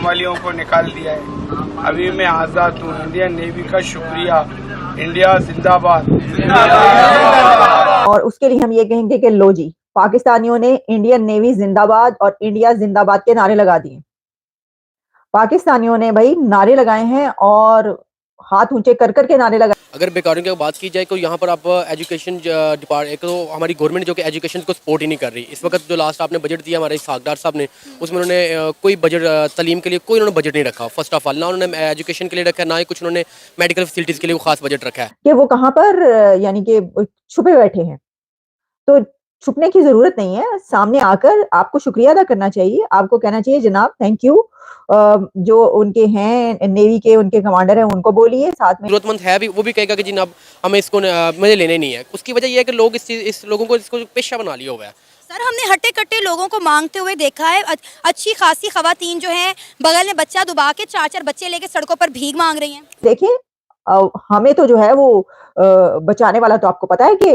सोमालियों को निकाल दिया है। अभी मैं आज़ाद हूँ। इंडियन नेवी का शुक्रिया। इंडिया जिंदाबाद। और उसके लिए हम ये कहेंगे कि लो जी, पाकिस्तानियों ने इंडियन नेवी जिंदाबाद और इंडिया जिंदाबाद के नारे लगा दिए। पाकिस्तानियों ने भाई नारे लगाए हैं और हाथ ऊंचे कर कर के नारे लगाए। अगर बेकारों की बात की जाए तो यहाँ पर आप एजुकेशन डिपार्ट एक तो हमारी गवर्नमेंट जो कि एजुकेशन को सपोर्ट ही नहीं कर रही। इस वक्त जो लास्ट आपने बजट दिया हमारे सागदार साहब ने, उसमें उन्होंने कोई बजट तालीम के लिए कोई उन्होंने बजट नहीं रखा। फर्स्ट ऑफ ऑल ना उन्होंने एजुकेशन के लिए रखा है, ना ही कुछ उन्होंने मेडिकल फैसिलिटीज़ के लिए खास बजट रखा है कि वो कहाँ पर यानी कि छुपे बैठे हैं। तो छुपने की जरूरत नहीं है, सामने आकर आपको शुक्रिया अदा करना चाहिए। आपको कहना चाहिए जनाब थैंक यू। जो उनके हैं नेवी के उनके कमांडर हैं उनको बोलिए, साथ में जरूरतमंद है भी वो भी कहेगा कि जी जनाब हमें इसको मुझे लेने नहीं है। उसकी वजह यह है कि लोग इस लोगों को इसको पेशा बना लिया हुआ है। सर हमने हट्टे कट्टे लोगों को मांगते हुए देखा है। अच्छी खासी खवातीन जो हैं बगल में बच्चा दुबा के 4-4 बच्चे लेके सड़कों पर भीख मांग रही हैं। देखिए हमें तो जो है वो बचाने वाला तो आपको पता है कि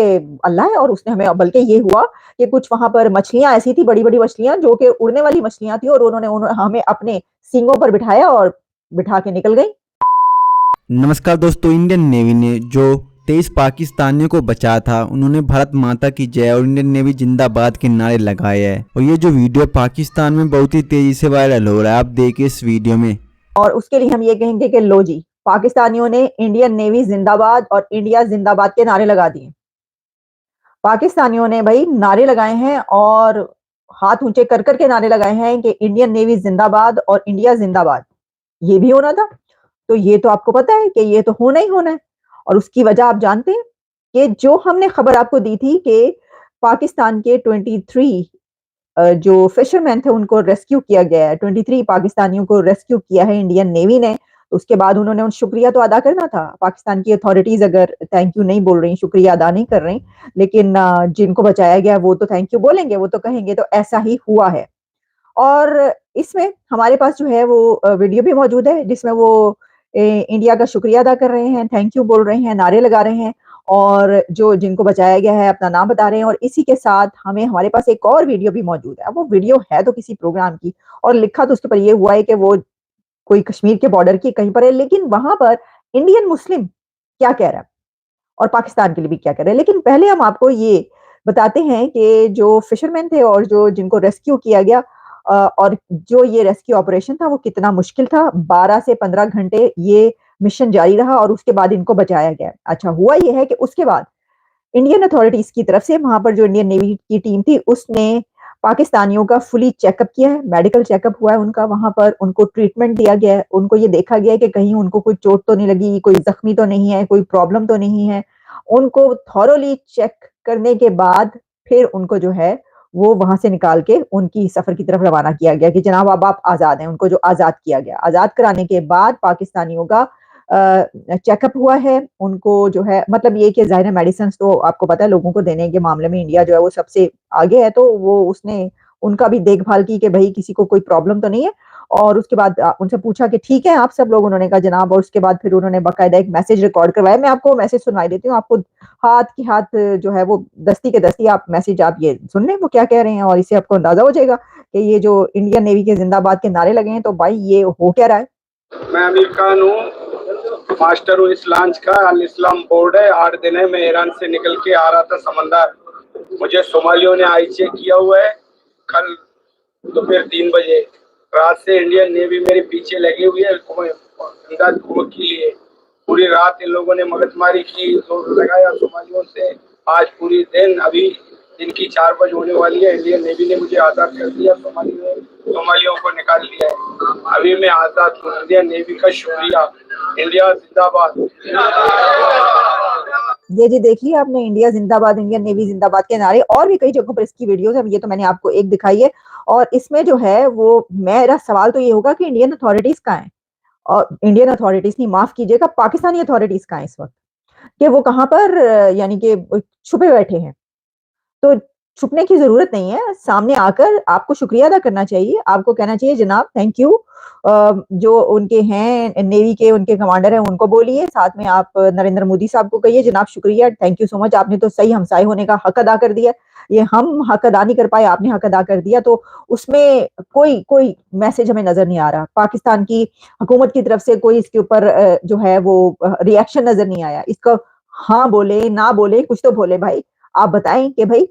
अल्लाह है। और उसने हमें बल्कि ये हुआ कि कुछ वहां पर मछलियां ऐसी थी, बड़ी बड़ी मछलियां जो कि उड़ने वाली मछलियां थी, और उन्होंने हमें अपने सींगों पर बिठाया और बिठा के निकल गई। नमस्कार दोस्तों, इंडियन नेवी ने जो 23 पाकिस्तानियों को बचाया था, उन्होंने भारत माता की जय और इंडियन नेवी जिंदाबाद के नारे लगाए हैं। और ये जो वीडियो पाकिस्तान में बहुत ही तेजी से वायरल हो रहा है, आप देखिए इस वीडियो में। और उसके लिए हम ये कहेंगे कि लो जी, पाकिस्तानियों ने इंडियन नेवी जिंदाबाद और इंडिया जिंदाबाद के नारे लगा दिए। पाकिस्तानियों ने भाई नारे लगाए हैं और हाथ ऊंचे कर कर के नारे लगाए हैं कि इंडियन नेवी जिंदाबाद और इंडिया जिंदाबाद। ये भी होना था। तो ये तो आपको पता है कि ये तो होना ही होना है। और उसकी वजह आप जानते हैं कि जो हमने खबर आपको दी थी कि पाकिस्तान के 23 जो फिशरमैन थे उनको रेस्क्यू किया गया है। 23 पाकिस्तानियों को रेस्क्यू किया है इंडियन नेवी ने। तो उसके बाद उन्होंने उन शुक्रिया तो अदा करना था। पाकिस्तान की अथॉरिटीज अगर थैंक यू नहीं बोल रही, शुक्रिया अदा नहीं कर रही, लेकिन जिनको बचाया गया वो तो थैंक यू बोलेंगे, वो तो कहेंगे। तो ऐसा ही हुआ है। और इसमें हमारे पास जो है वो वीडियो भी मौजूद है जिसमें वो इंडिया का शुक्रिया अदा कर रहे हैं, थैंक यू बोल रहे हैं, नारे लगा रहे हैं, और जो जिनको बचाया गया है अपना नाम बता रहे हैं। और इसी के साथ हमारे पास एक और वीडियो भी मौजूद है। वो वीडियो है तो किसी प्रोग्राम की, और लिखा तो उसके ऊपर ये हुआ है कि वो कोई कश्मीर के बॉर्डर की कहीं पर है, लेकिन वहां पर इंडियन मुस्लिम क्या कह रहा है और पाकिस्तान के लिए भी क्या कह रहा है। लेकिन पहले हम आपको ये बताते हैं कि जो फिशरमैन थे और जो जिनको रेस्क्यू किया गया, और जो ये रेस्क्यू ऑपरेशन था वो कितना मुश्किल था। 12 से 15 घंटे ये मिशन जारी रहा और उसके बाद इनको बचाया गया। अच्छा हुआ ये है कि उसके बाद इंडियन अथॉरिटीज की तरफ से वहां पर जो इंडियन नेवी की टीम थी उसने पाकिस्तानियों का फुली चेकअप किया है, मेडिकल चेकअप हुआ है उनका। वहां पर उनको ट्रीटमेंट दिया गया है, उनको ये देखा गया है कि कहीं उनको कोई चोट तो नहीं लगी, कोई जख्मी तो नहीं है, कोई प्रॉब्लम तो नहीं है। उनको थॉरोली चेक करने के बाद फिर उनको जो है वो वहां से निकाल के उनकी सफर की तरफ रवाना किया गया कि जनाब अब आप आजाद हैं। उनको जो आजाद किया गया, आजाद कराने के बाद पाकिस्तानियों का चेकअप हुआ है। उनको जो है मतलब ये कि जाहिर है मेडिसिन तो आपको पता है लोगों को देने के मामले में इंडिया जो है वो सबसे आगे है। तो वो उसने उनका भी देखभाल की कि भाई किसी को कोई प्रॉब्लम तो नहीं है। और उसके बाद उनसे पूछा कि ठीक है आप सब लोग, उन्होंने कहा जनाब। और उसके बाद फिर उन्होंने बाकायदा एक मैसेज रिकॉर्ड करवाया। मैं आपको मैसेज सुनवाई देती हूँ, आपको हाथ की हाथ जो है वो दस्ती के दस्ती आप मैसेज आप ये सुन लें वो क्या कह रहे हैं, और इससे आपको अंदाजा हो जाएगा कि ये जो इंडियन नेवी के जिंदाबाद के नारे लगे हैं तो भाई ये हो क्या रहा है। मैं आमिर खान हूँ, मास्टर हूँ इस लॉन्च का। अल इस्लाम बोर्ड है। 8 दिन है, मैं ईरान से निकल के आ रहा था समंदर। मुझे सोमालियों ने आई चेक किया हुआ है। कल दोपहर 3 बजे रात से इंडियन नेवी मेरे पीछे लगी हुई है इमदाद के लिए। पूरी रात इन लोगों ने मगजमारी की, जोर लगाया सोमालियों से। आज पूरी दिन अभी दिन की 4 बजे होने वाली है। इंडियन नेवी ने मुझे आज़ाद कर दिया, सोमालियों को निकाल लिया है। अभी मैं आज़ाद हूँ। इंडियन नेवी का शुक्रिया। इंडिया जिंदाबाद। ये जी देख लिया आपने, इंडिया जिंदाबाद, इंडियन नेवी जिंदाबाद के नारे। और भी कई जगहों पर इसकी वीडियोस है, ये तो मैंने आपको एक दिखाई है। और इसमें जो है वो मेरा सवाल तो ये होगा कि इंडियन अथॉरिटीज कहाँ है। और इंडियन अथॉरिटीज नहीं, माफ कीजिएगा, पाकिस्तानी अथॉरिटीज कहाँ है इस वक्त, कि वो कहाँ पर यानी कि छुपे बैठे हैं। तो छुपने की ज़रूरत नहीं है, सामने आकर आपको शुक्रिया अदा करना चाहिए, आपको कहना चाहिए जनाब थैंक यू। जो उनके हैं नेवी के उनके कमांडर हैं उनको बोलिए, साथ में आप नरेंद्र मोदी साहब को कहिए जनाब शुक्रिया, थैंक यू सो मच, आपने तो सही हमसाये होने का हक अदा कर दिया। ये हम हक अदा नहीं कर पाए, आपने हक अदा कर दिया, तो उसमें कोई मैसेज हमें नज़र नहीं आ रहा। पाकिस्तान की हुकूमत की तरफ से कोई इसके ऊपर जो है वो रिएक्शन नज़र नहीं आया। इसको हाँ बोले, ना बोले, कुछ तो बोले भाई। आप बताएँ कि भई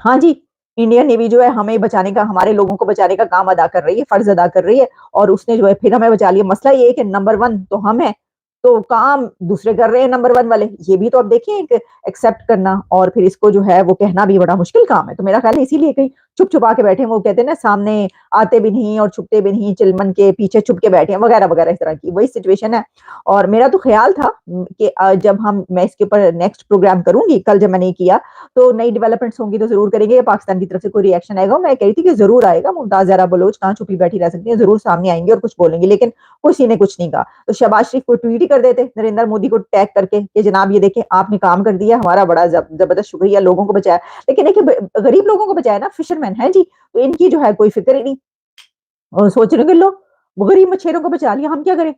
हाँ जी, इंडियन नेवी जो है हमें बचाने का, हमारे लोगों को बचाने का काम अदा कर रही है, फर्ज़ अदा कर रही है और उसने जो है फिर हमें बचा लिया। मसला ये है कि नंबर 1 तो हम हैं, तो काम दूसरे कर रहे हैं नंबर 1 वाले। ये भी तो आप देखिए एक एक्सेप्ट करना और फिर इसको जो है वो कहना भी बड़ा मुश्किल काम है। तो मेरा ख़्याल है इसीलिए कहीं छुप-छुपा के बैठे हैं, वो कहते हैं ना सामने आते भी नहीं और छुपते भी नहीं, चिलमन के पीछे छुप के बैठे हैं वग़ैरह-वग़ैरह इस तरह की वही सिचुएशन है। और मेरा तो ख़्याल था कि जब मैं इसके ऊपर नेक्स्ट प्रोग्राम करूँगी, कल जब मैंने किया तो नई डेवलपमेंट्स होंगी तो ज़रूर करेंगे, पाकिस्तान की तरफ से कोई रिएक्शन आएगा। मैं कह रही थी कि ज़रूर आएगा, मुमताज़ ज़हरा बलोच कहाँ छुपी बैठी रह सकती हैं, ज़रूर सामने आएँगी और कुछ बोलेंगी, लेकिन किसी ने कुछ नहीं कहा। तो शहबाज शरीफ को ट्वीट ही कर देते नरेंद्र मोदी को टैग करके कि जनाब ये देखें आपने काम कर दिया, हमारा बड़ा ज़बरदस्त शुक्रिया, लोगों को बचाया। लेकिन देखिए गरीब लोगों को बचाया ना, फिशरमैन हैं जी, तो इनकी जो है कोई फ़िक्र ही नहीं। और सोच रहे हैं कि लो, वो गरीब मछेरों को बचा लिया, हम क्या करें?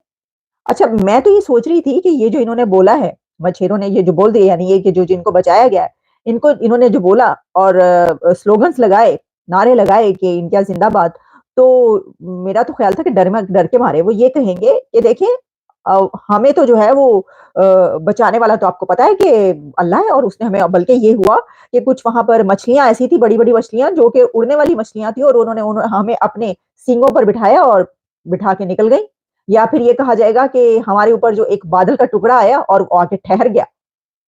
अच्छा, मैं तो ये सोच रही थी कि ये जो इन्होंने बोला है, मछेरों ने ये जो बोल दिया यानी ये कि जो जिनको बचाया गया है, इन्होंने जो बोला और स्लोगन्स लगाए, नारे लगाए कि इंडिया ज़िंदाबाद, तो मेरा तो ख़्याल था कि डर के मारे वो ये कहेंगे कि देखें हमें तो जो है वो बचाने वाला तो आपको पता है कि अल्लाह है और उसने हमें बल्कि ये हुआ कि कुछ वहाँ पर मछलियाँ ऐसी थी, बड़ी-बड़ी मछलियाँ जो कि उड़ने वाली मछलियाँ थी और उन्होंने हमें अपने सींगों पर बिठाया और बिठा के निकल गईं। या फिर ये कहा जाएगा कि हमारे ऊपर जो एक बादल का टुकड़ा आया और वो आके ठहर गया।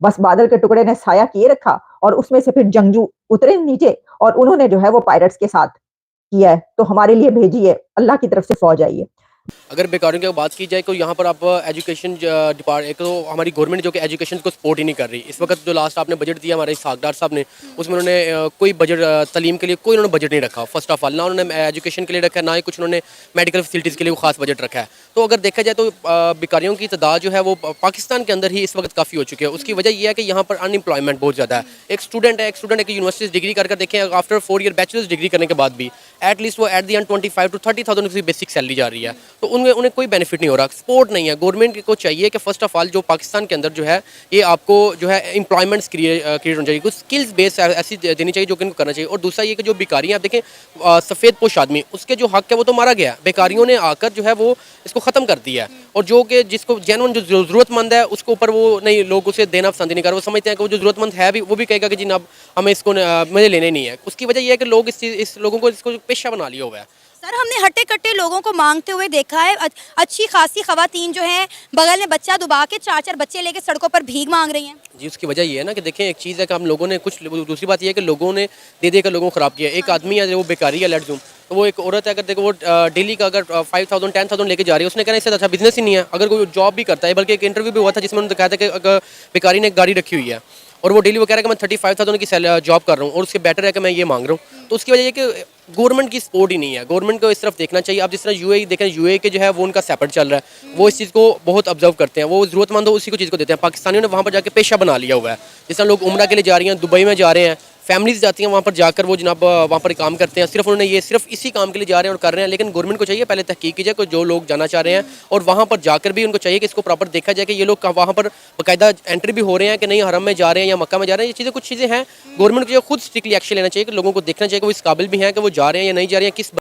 बस बादल के टुकड़े ने साया किए रखा और उसमें से फिर जंगजू उतरे नीचे और उन्होंने जो है वो पायरेट्स के साथ किया है। तो हमारे लिए भेजी है, अल्लाह की तरफ से फ़ौज आई है। अगर बेकारों की बात की जाए तो यहाँ पर आप एजुकेशन डिपार्ट एक तो हमारी गवर्नमेंट जो कि एजुकेशन को सपोर्ट ही नहीं कर रही। इस वक्त जो लास्ट आपने बजट दिया हमारे सागदार साहब ने, उसमें उन्होंने कोई बजट तालीम के लिए कोई उन्होंने बजट नहीं रखा। फर्स्ट ऑफ ऑल ना उन्होंने एजुकेशन के लिए रखा है, ना ही कुछ उन्होंने मेडिकल फैसिलिटीज़ के लिए वो खास बजट रखा है। तो अगर देखा जाए तो बेकारियों की तादाद जो है वो पाकिस्तान के अंदर ही इस वक्त काफ़ी हो चुकी है। उसकी वजह यह है कि यहाँ पर अनएम्प्लॉयमेंट बहुत ज़्यादा है। एक स्टूडेंट एक यूनिवर्सिटी से डिग्री कर देखें, आफ्टर 4 ईयर बैचलर्स डिग्री करने के बाद भी एटलीस्ट वो एट द एंड 25 to 30,000 की बेसिक सैलरी जा रही है। तो उन्हें कोई बेनिफिट नहीं हो रहा, सपोर्ट नहीं है। गवर्नमेंट को चाहिए कि फर्स्ट ऑफ ऑल जो पाकिस्तान के अंदर जो है ये आपको जो है एम्प्लॉयमेंट्स क्रिएट होनी चाहिए, कुछ स्किल्स बेस ऐसी देनी चाहिए जो कि इनको करना चाहिए। और दूसरा ये कि जो बेकारी हैं आप देखें सफ़ेद पोश आदमी, उसके जो हक है वो तो मारा गया। बेकारियों ने आकर जो है वो इसको ख़त्म कर दिया है और जो कि जिसको जेन्युइन जो ज़रूरतमंद है उसको ऊपर वो नहीं, लोग उसे देना पसंद नहीं कर रहे। वो समझते हैं कि वो जो ज़रूरतमंद है भी वो भी कहेगा कि जी अब हमें इसको मुझे लेने नहीं है। उसकी वजह यह है कि लोग इस लोगों को इसको पेशा बना लिया हुआ है। सर हमने हट्टे कट्टे लोगों को मांगते हुए देखा है, अच्छी खासी खवातीन जो हैं बगल में बच्चा दुबा के 4-4 बच्चे लेके सड़कों पर भीख मांग रही हैं। जी, उसकी वजह ये है ना कि देखें एक चीज़ है कि हम लोगों ने कुछ, दूसरी बात ये है कि लोगों ने दे देकर लोगों को ख़राब किया। एक आदमी है वो बेकारी है, लेट्स तो वो एक औरत है, अगर देखो वो डेली का अगर 5,000 10,000 लेके जा रही है, उसने कहना इससे अच्छा बिजनेस ही नहीं है। अगर कोई जॉब भी करता है, बल्कि एक इंटरव्यू भी हुआ था जिसमें उन्होंने दिखाया था कि अगर बेकारी ने एक गाड़ी रखी हुई है और वो डेली वो कह रहा है कि मैं 35,000 की जॉब कर रहा हूँ और उसके बेटर है कि मैं ये मांग रहा हूँ। तो उसकी वजह ये कि गवर्नमेंट की सपोर्ट ही नहीं है। गवर्नमेंट को इस तरफ देखना चाहिए। आप जिस तरह यूएई देखें, यूएई के जो है वो उनका सेपरेट चल रहा है, वो इस चीज़ को बहुत ऑब्जर्व करते हैं। वो ज़रूरतमंद हो उसी को चीज़ को देते हैं। पाकिस्तानियों ने वहाँ पर जाकर पेशा बना लिया हुआ है। जिस तरह लोग उम्रा के लिए जा रही हैं, दुबई में जा रहे हैं, फैमिलीज जाती हैं वहाँ पर जाकर वो जनाब वहाँ पर काम करते हैं। सिर्फ उन्होंने ये सिर्फ इसी काम के लिए जा रहे हैं और कर रहे हैं। लेकिन गवर्नमेंट को चाहिए पहले तहकीक की जाए कि जो लोग जाना चाह रहे हैं और वहाँ पर जाकर भी उनको चाहिए कि इसको प्रॉपर देखा जाए कि ये लोग वहाँ पर बाकायदा एंट्री भी हो रहे हैं कि नहीं, हरम में जा रहे हैं या मक्का में जा रहे हैं। ये चीज़ें कुछ चीज़ें हैं, गवर्नमेंट को खुद स्ट्रिक्टली एक्शन लेना चाहिए कि लोगों को देखना चाहिए कि वो इस काबिल भी हैं कि वो जा रहे हैं या नहीं जा रहे हैं, किस